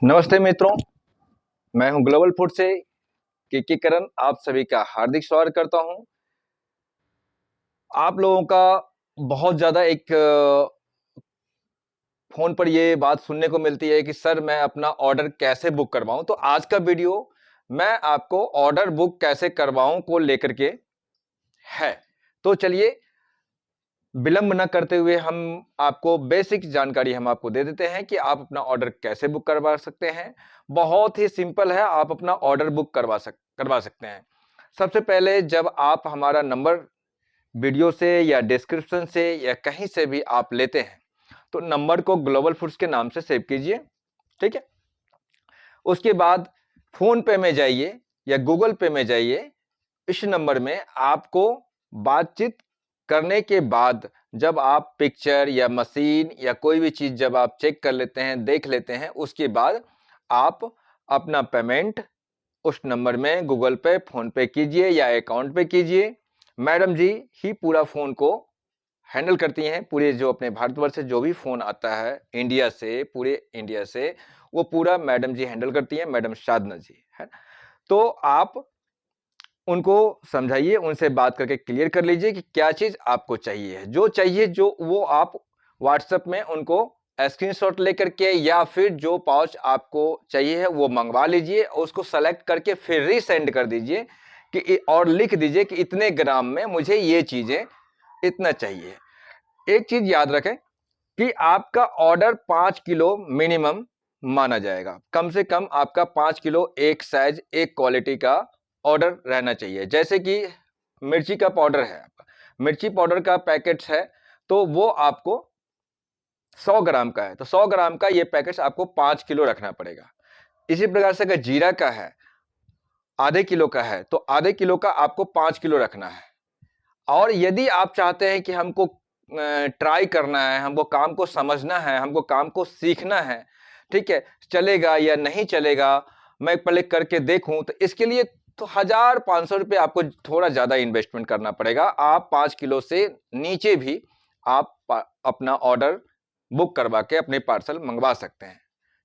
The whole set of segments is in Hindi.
नमस्ते मित्रों, मैं हूं ग्लोबल फूड से के करण। आप सभी का हार्दिक स्वागत करता हूं। आप लोगों का बहुत ज़्यादा एक फ़ोन पर ये बात सुनने को मिलती है कि सर मैं अपना ऑर्डर कैसे बुक करवाऊं। तो आज का वीडियो मैं आपको ऑर्डर बुक कैसे करवाऊं को लेकर के है। तो चलिए विलंब न करते हुए हम आपको बेसिक जानकारी हम आपको दे देते हैं कि आप अपना ऑर्डर कैसे बुक करवा सकते हैं। बहुत ही सिंपल है, आप अपना ऑर्डर बुक करवा सकते हैं। सबसे पहले जब आप हमारा नंबर वीडियो से या डिस्क्रिप्शन से या कहीं से भी आप लेते हैं तो नंबर को ग्लोबल फूड्स के नाम से सेव कीजिए, ठीक है। उसके बाद फोन पे में जाइए या गूगल पे में जाइए। इस नंबर में आपको बातचीत करने के बाद जब आप पिक्चर या मशीन या कोई भी चीज जब आप चेक कर लेते हैं, देख लेते हैं, उसके बाद आप अपना पेमेंट उस नंबर में गूगल पे, फोन पे कीजिए या अकाउंट पे कीजिए। मैडम जी ही पूरा फोन को हैंडल करती हैं। पूरे जो अपने भारतवर्ष से जो भी फोन आता है इंडिया से, पूरे इंडिया से, वो पूरा मैडम जी हैंडल करती हैं, मैडम साधना जी है। तो आप उनको समझाइए, उनसे बात करके क्लियर कर लीजिए कि क्या चीज आपको चाहिए, जो वो आप व्हाट्सएप में उनको स्क्रीनशॉट लेकर के या फिर जो पाउच आपको चाहिए है वो मंगवा लीजिए। उसको सेलेक्ट करके फिर रीसेंड कर दीजिए कि और लिख दीजिए कि इतने ग्राम में मुझे ये चीजें इतना चाहिए। एक चीज याद रखें कि आपका ऑर्डर 5 किलो मिनिमम माना जाएगा। कम से कम आपका 5 किलो एक साइज एक क्वालिटी का ऑर्डर रहना चाहिए। जैसे कि मिर्ची का पाउडर है, आपका मिर्ची पाउडर का पैकेट है तो वो आपको 100 ग्राम का है, तो 100 ग्राम का ये पैकेट आपको 5 किलो रखना पड़ेगा। इसी प्रकार से अगर जीरा का है, आधे किलो का है, तो आधे किलो का आपको 5 किलो रखना है। और यदि आप चाहते हैं कि हमको ट्राई करना है, हमको काम को समझना है, हमको काम को सीखना है, ठीक है, चलेगा या नहीं चलेगा, मैं पहले करके देखूं, तो इसके लिए तो 1,500 रुपये आपको थोड़ा ज्यादा इन्वेस्टमेंट करना पड़ेगा। आप 5 किलो से नीचे भी आप अपना ऑर्डर बुक करवा के अपने पार्सल मंगवा सकते हैं,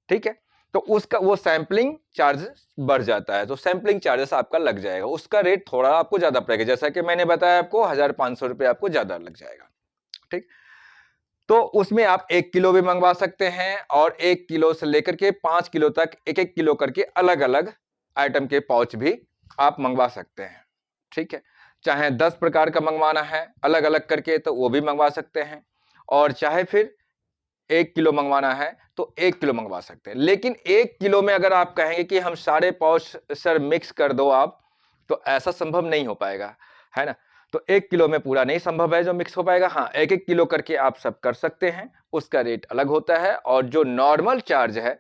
ठीक है। तो उसका वो सैंपलिंग चार्जेस बढ़ जाता है, तो सैंपलिंग चार्जेस आपका लग जाएगा, उसका रेट थोड़ा आपको ज्यादा पड़ेगा। जैसा कि मैंने बताया आपको 1,500 रुपये आपको ज्यादा लग जाएगा, ठीक। तो उसमें आप 1 किलो भी मंगवा सकते हैं और 1 किलो से लेकर के 5 किलो तक एक एक किलो करके अलग अलग आइटम के पाउच भी आप मंगवा सकते हैं, ठीक है। चाहे 10 प्रकार का मंगवाना है अलग अलग करके तो वो भी मंगवा सकते हैं, और चाहे फिर 1 किलो मंगवाना है तो 1 किलो मंगवा सकते हैं। लेकिन 1 किलो में अगर आप कहेंगे कि हम सारे पाउच सर मिक्स कर दो आप, तो ऐसा संभव नहीं हो पाएगा, है ना। तो 1 किलो में पूरा नहीं संभव है जो मिक्स हो पाएगा। हाँ, एक एक किलो करके आप सब कर सकते हैं, उसका रेट अलग होता है। और जो नॉर्मल चार्ज है,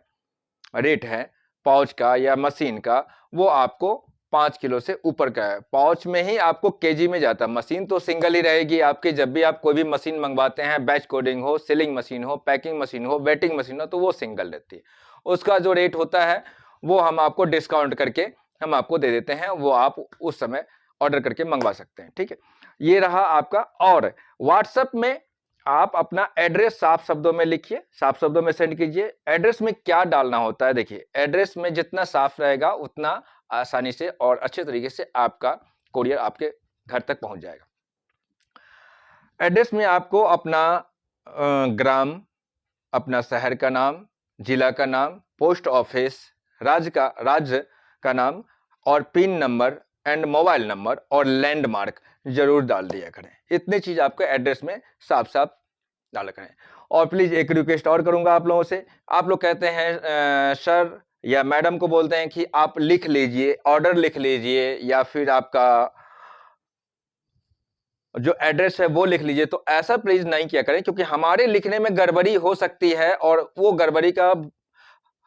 रेट है पाउच का या मशीन का, वो आपको 5 किलो से ऊपर का है। पाउच में ही आपको केजी में जाता है, मशीन तो सिंगल ही रहेगी आपकी। जब भी आप कोई भी मशीन मंगवाते हैं, बैच कोडिंग हो, सीलिंग मशीन हो, पैकिंग मशीन हो, वेटिंग मशीन हो, तो वो सिंगल रहती है। उसका जो रेट होता है वो हम आपको डिस्काउंट करके हम आपको दे देते हैं, वो आप उस समय ऑर्डर करके मंगवा सकते हैं, ठीक है। ये रहा आपका। और व्हाट्सएप में आप अपना एड्रेस साफ शब्दों में लिखिए, साफ शब्दों में सेंड कीजिए। एड्रेस में क्या डालना होता है, देखिए, एड्रेस में जितना साफ रहेगा उतना आसानी से और अच्छे तरीके से आपका कोरियर आपके घर तक पहुंच जाएगा। एड्रेस में आपको अपना ग्राम, अपना शहर का नाम, जिला का नाम, पोस्ट ऑफिस, राज्य का नाम और pin number and mobile number और लैंडमार्क जरूर डाल दिया करें। इतनी चीज आपको एड्रेस में साफ साफ डाल करें। और प्लीज एक रिक्वेस्ट और करूंगा आप लोगों से। आप लोग कहते हैं सर या मैडम को बोलते हैं कि आप लिख लीजिए, ऑर्डर लिख लीजिए, या फिर आपका जो एड्रेस है वो लिख लीजिए। तो ऐसा प्लीज नहीं किया करें, क्योंकि हमारे लिखने में गड़बड़ी हो सकती है और वो गड़बड़ी का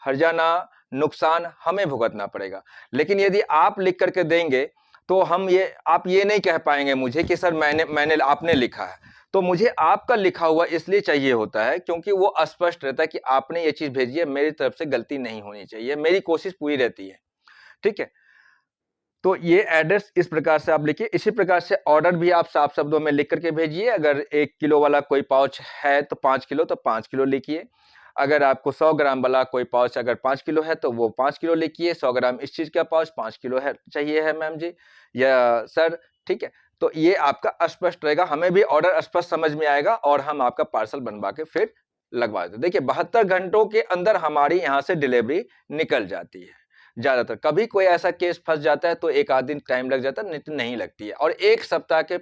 हर्जाना, नुकसान हमें भुगतना पड़ेगा। लेकिन यदि आप लिख करके देंगे तो आप ये नहीं कह पाएंगे मुझे कि सर मैंने आपने लिखा है। तो मुझे आपका लिखा हुआ इसलिए चाहिए होता है क्योंकि वो स्पष्ट रहता है कि आपने ये चीज भेजी है, मेरी तरफ से गलती नहीं होनी चाहिए, मेरी कोशिश पूरी रहती है, ठीक है। तो ये एड्रेस इस प्रकार से आप लिखिए। इसी प्रकार से ऑर्डर भी आप साफ शब्दों में लिख करके भेजिए। अगर 1 किलो वाला कोई पाउच है तो 5 किलो, तो 5 किलो लिखिए। अगर आपको 100 ग्राम वाला कोई पाउच अगर 5 किलो है तो वो 5 किलो लिखिए, 100 ग्राम इस चीज का पाउच 5 किलो है चाहिए है मैम जी या सर, ठीक है। तो ये आपका स्पष्ट रहेगा, हमें भी ऑर्डर स्पष्ट समझ में आएगा और हम आपका पार्सल बनवा के फिर लगवा देते। देखिए 72 घंटों के अंदर हमारी यहाँ से डिलीवरी निकल जाती है ज्यादातर। कभी कोई ऐसा केस फंस जाता है तो एक आध दिन टाइम लग जाता है, नहीं लगती है। और एक सप्ताह के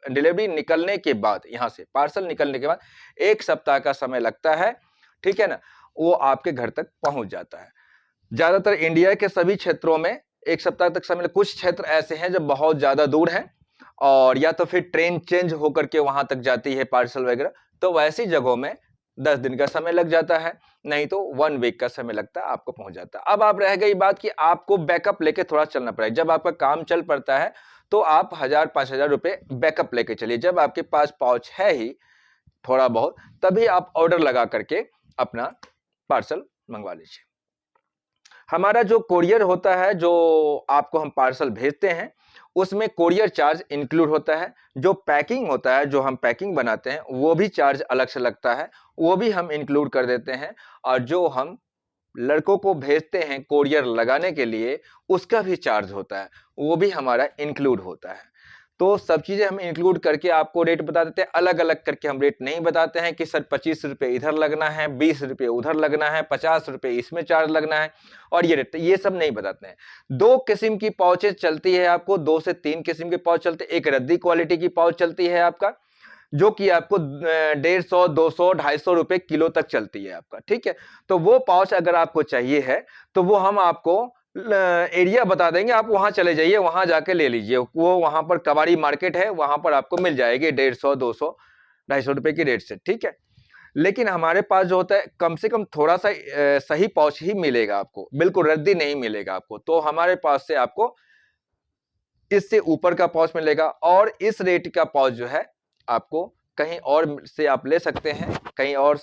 डिलीवरी निकलने के बाद, यहाँ से पार्सल निकलने के बाद 1 सप्ताह का समय लगता है, ठीक है ना, वो आपके घर तक पहुंच जाता है। ज्यादातर इंडिया के सभी क्षेत्रों में 1 सप्ताह तक समय, कुछ क्षेत्र ऐसे हैं जो बहुत ज्यादा दूर हैं और या तो फिर ट्रेन चेंज होकर के वहां तक जाती है पार्सल वगैरह, तो वैसी जगहों में 10 दिन का समय लग जाता है, नहीं तो 1 वीक का समय लगता है, आपको पहुंच जाता है। अब आप रह गई बात कि आपको बैकअप लेके थोड़ा चलना पड़ेगा। जब आपका काम चल पड़ता है तो आप 1000-5000 रुपए बैकअप लेके चलिए। जब आपके पास पाउच है ही थोड़ा बहुत, तभी आप ऑर्डर लगा करके अपना पार्सल मंगवा लीजिए। हमारा जो कोरियर होता है, जो आपको हम पार्सल भेजते हैं, उसमें कोरियर चार्ज इंक्लूड होता है। जो पैकिंग होता है, जो हम पैकिंग बनाते हैं, वो भी चार्ज अलग से लगता है, वो भी हम इंक्लूड कर देते हैं। और जो हम लड़कों को भेजते हैं कोरियर लगाने के लिए, उसका भी चार्ज होता है, वो भी हमारा इंक्लूड होता है। तो सब चीजें हम इंक्लूड करके आपको रेट बता देते हैं। अलग अलग करके हम रेट नहीं बताते हैं कि सर 25 रुपए इधर लगना है, 20 रुपए उधर लगना है, 50 रुपए इसमें चार्ज लगना है और ये रेट, ये सब नहीं बताते हैं। 2 किस्म की पाउचेज चलती है आपको, 2 से 3 किस्म के पाउच चलते हैं। एक रद्दी क्वालिटी की पाउच चलती है आपका, जो कि आपको 150, 200, 250 रुपए किलो तक चलती है आपका, ठीक है। तो वो पाउच अगर आपको चाहिए है तो वो हम आपको एरिया बता देंगे, आप वहां चले जाइए, वहां जाके ले लीजिए। वो वहां पर कबाड़ी मार्केट है, वहां पर आपको मिल जाएगी 150, 200, 250 रुपए की रेट से, ठीक है। लेकिन हमारे पास जो होता है कम से कम थोड़ा सा सही पाउच ही मिलेगा आपको, बिल्कुल रद्दी नहीं मिलेगा आपको। तो हमारे पास से आपको इससे ऊपर का पाउच मिलेगा और इस रेट का पाउच जो है आपको कहीं और से आप ले सकते हैं, कहीं और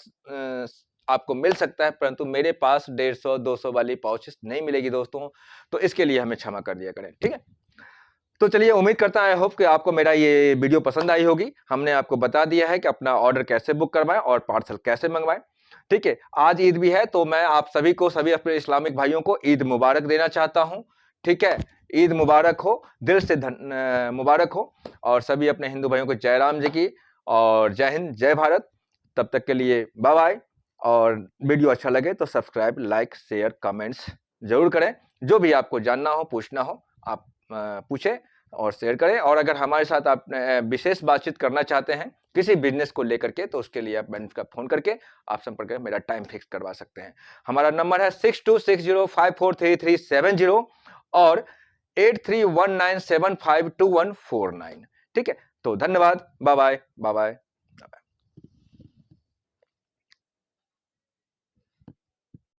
आपको मिल सकता है, परंतु मेरे पास 150, 200 वाली पाउचेस नहीं मिलेगी दोस्तों। तो इसके लिए हमें क्षमा कर दिया करें, ठीक है। तो चलिए, उम्मीद करता है, आई होप कि आपको मेरा ये वीडियो पसंद आई होगी। हमने आपको बता दिया है कि अपना ऑर्डर कैसे बुक करवाएं और पार्सल कैसे मंगवाएं, ठीक है। आज ईद भी है तो मैं आप सभी को, सभी अपने इस्लामिक भाइयों को ईद मुबारक देना चाहता हूं, ठीक है। ईद मुबारक हो, दिल से मुबारक हो। और सभी अपने हिंदू भाइयों को जय राम जी की और जय हिंद, जय भारत। तब तक के लिए बाय बाय। और वीडियो अच्छा लगे तो सब्सक्राइब, लाइक, शेयर, कमेंट्स जरूर करें। जो भी आपको जानना हो, पूछना हो, आप पूछें और शेयर करें। और अगर हमारे साथ आप विशेष बातचीत करना चाहते हैं किसी बिजनेस को लेकर के, तो उसके लिए आप मैनेज का फोन करके आप संपर्क करें, मेरा टाइम फिक्स करवा सकते हैं। हमारा नंबर है 6260543370 और 8319752149, ठीक है। तो धन्यवाद, बाय बाय, बाय बाय।